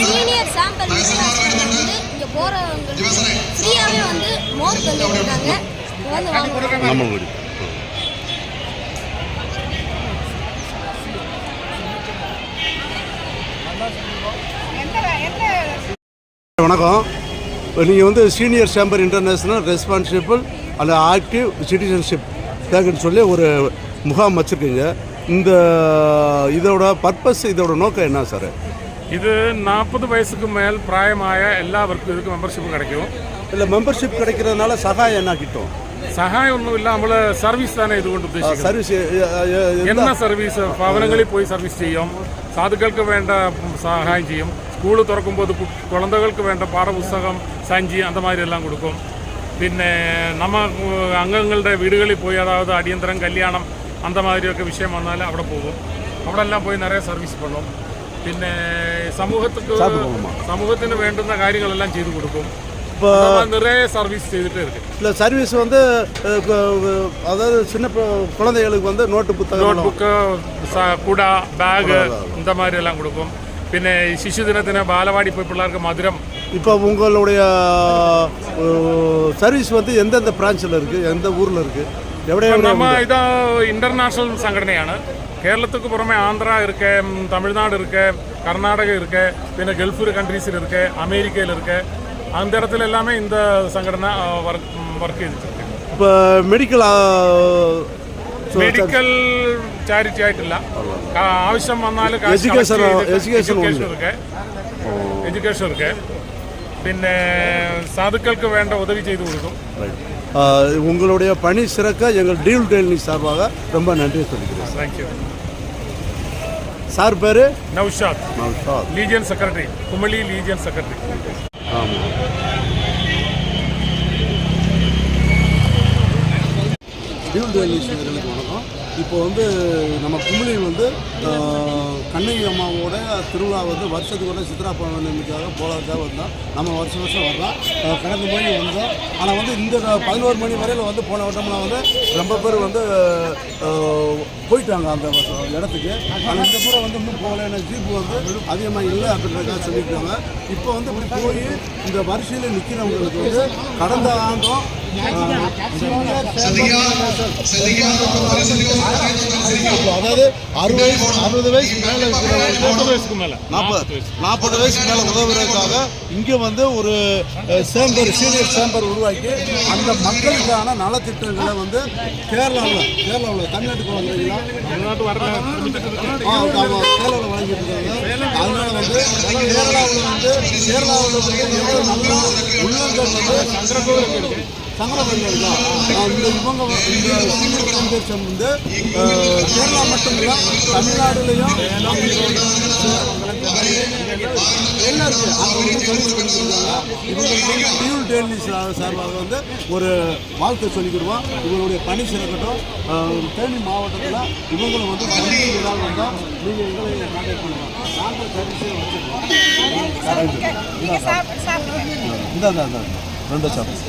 Senior sample இங்க போறவங்க ஃப்ரீயாவே வந்து மோர் தந்துட்டு இருக்காங்க. வந்து வாங்குறாங்க. வணக்கம். நீங்கள் வந்து சீனியர் சேம்பர் இன்டர்நேஷ்னல் ரெஸ்பான்சிபிள் அந்த ஆக்டிவ் சிட்டிசன்ஷிப் பேக்குன்னு சொல்லி ஒரு முகாம் வச்சுருக்கீங்க. இந்த இதோட பர்பஸ், இதோட நோக்கம் என்ன சார்? இது 40 வயசுக்கு மேல் பிராயമായ எல்லாവർക്കും இதுக்கு மெம்பர்ஷிப் கிடைக்கும். இல்லை, மெம்பர்ஷிப் கிடைக்கிறதுனால சகாயம் என்ன கிட்டும்? സഹായം ഒന്നുമില്ല, നമ്മൾ സർവീസ് തന്നെ ഇതുകൊണ്ട് ഉദ്ദേശിക്കുന്നത്. സർവീസ് എന്ന സർവീസ് ഭവനങ്ങളിൽ പോയി സർവീസ് ചെയ്യും, സാധുക്കൾക്ക് വേണ്ട സഹായം ചെയ്യും, സ്കൂൾ തുറക്കുമ്പോൾ കുഴന്തകൾക്ക് വേണ്ട പാഠപുസ്തകം സഞ്ചി அந்த மாதிரி எல்லாம் கொடுக்கும். പിന്നെ நம்ம അംഗങ്ങളുടെ വീടുകളിൽ പോയി, അതായത് അടിയന്തരം കല്യാണം அந்த மாதிரிയൊക്കെ விஷயம் വന്നാൽ അവിടെ പോകും. അവിടെ എല്ലാം പോയി நிறைய സർവീസ് பண்ணுം. പിന്നെ സമൂഹത്തിന് വേണ്ടുന്ന കാര്യങ്ങളെല്ലാം ചെയ്തു കൊടുക്കും. இப்போ நிறைய சர்வீஸ் செய்துட்டே இருக்கு. இல்லை, சர்வீஸ் வந்து அதாவது சின்ன குழந்தைகளுக்கு வந்து நோட்டு புக்கு, குடா, பேகு இந்த மாதிரி எல்லாம் கொடுக்கும். പിന്നെ ശിശുദിനത്തിന് ബാലവാടി പോയി പിള്ളേർക്ക് മധുരം. இப்போ உங்களுடைய சர்வீஸ் வந்து எந்தெந்த பிரான்ச்சில் இருக்குது, எந்த ஊரில் இருக்குது, நம்ம இது இன்டர்நேஷ்னல் സംഘടനയാണ്. கேரளத்துக்கு புறமே ஆந்திரா இருக்கு, தமிழ்நாடு இருக்கு, கர்நாடகா இருக்கு, പിന്നെ ഗൾഫ് കൺട്രീസിൽ இருக்கு, அமெரிக்கையில் இருக்கு. அந்த இடத்துல எல்லாமே இந்த சங்கடனை ஒர்க் ചെയ്തിട്ടുണ്ട്. இப்போ மெடிக்கல் ചാരിറ്റി ആയിട്ടില്ല. ആവശ്യം വന്നാൽ എഡ്യൂക്കേഷൻ இருக்கு. പിന്നെ സാധുക്കൾക്ക് വേണ്ട உதவி செய்து கொடுக்கும். உங்களுடைய பணி சிறக்க எங்கள் டியூல் டெய்லி சார்பாக ரொம்ப நன்றி சொல்லிக்கிறேன். தேங்க்யூ. சார் பேர் Naushad, Legion secretary, Kumily Legion secretary. ஆமாம். டியூல் டெய்லி சேனலுக்கு வணக்கம். இப்போ வந்து நம்ம கும்பலில் வந்து கண்ணகி அம்மாவோட திருவிழா வந்து வருஷத்துக்கு சித்ரா பௌர்ணமிக்காக போகிறதுக்காக வந்தோம். நம்ம வருஷம் வர்றோம். கடந்த மணி வந்தோம். ஆனால் வந்து இந்த 11 மணி வரையில் வந்து போன வட்டம்லாம் வந்து ரொம்ப பேர் வந்து போயிட்டாங்க அந்த இடத்துக்கு. ஆனால் இந்த முறை வந்து இன்னும் போகல. ஜீப்பு வந்து அதிகமாக இல்லை அப்படின்றதுக்காக சொல்லியிருக்காங்க. இப்போ வந்து இப்படி போய் இந்த வரிசையில் நிற்கிறவங்களுக்கு வந்து கடந்த ஆண்டும் அதாவது 60 வயசுக்கு மேலே 40 வயசுக்கு மேலே உதவுறதுக்காக இங்கே வந்து ஒரு சேம்பர், சீனியர் சேம்பர் உருவாக்கி அந்த மக்களுக்கான நலத்திட்டங்களை வந்து கேரளாவில் தமிழ்நாட்டுக்கு வந்தீங்கன்னா கேரளாவில் வழங்கிட்டு இருக்காங்க. அதனால வந்து கேரளாவில் வந்து எவ்வளோ நல்லா உள்ளங்கள் வந்து சங்கரபுரம் இருக்கா. இந்த சீனியர் காம்படிஷன் வந்து கேரளா மட்டும் இல்லை, தமிழ்நாடுலையும் எல்லாருக்கும் அங்கே வந்து சர்வீஸ் பண்ணிக்கிறாங்க. இவங்களுக்கு வந்து டியூல் டெய்லி சார்பாக வந்து ஒரு வாழ்க்கை சொல்லிக்கிடுவோம். இவங்களுடைய பணி சிறக்கட்டும். தேனி மாவட்டத்தில் இவங்களும் வந்து சர்வீஸ் ஏதாவது வந்தால் நீங்கள் எங்களை கான்டாக்ட் பண்ணுவோம். நாங்கள் சர்வீஸே வச்சுருக்கோம். இந்த 2 சாப்பிட்டு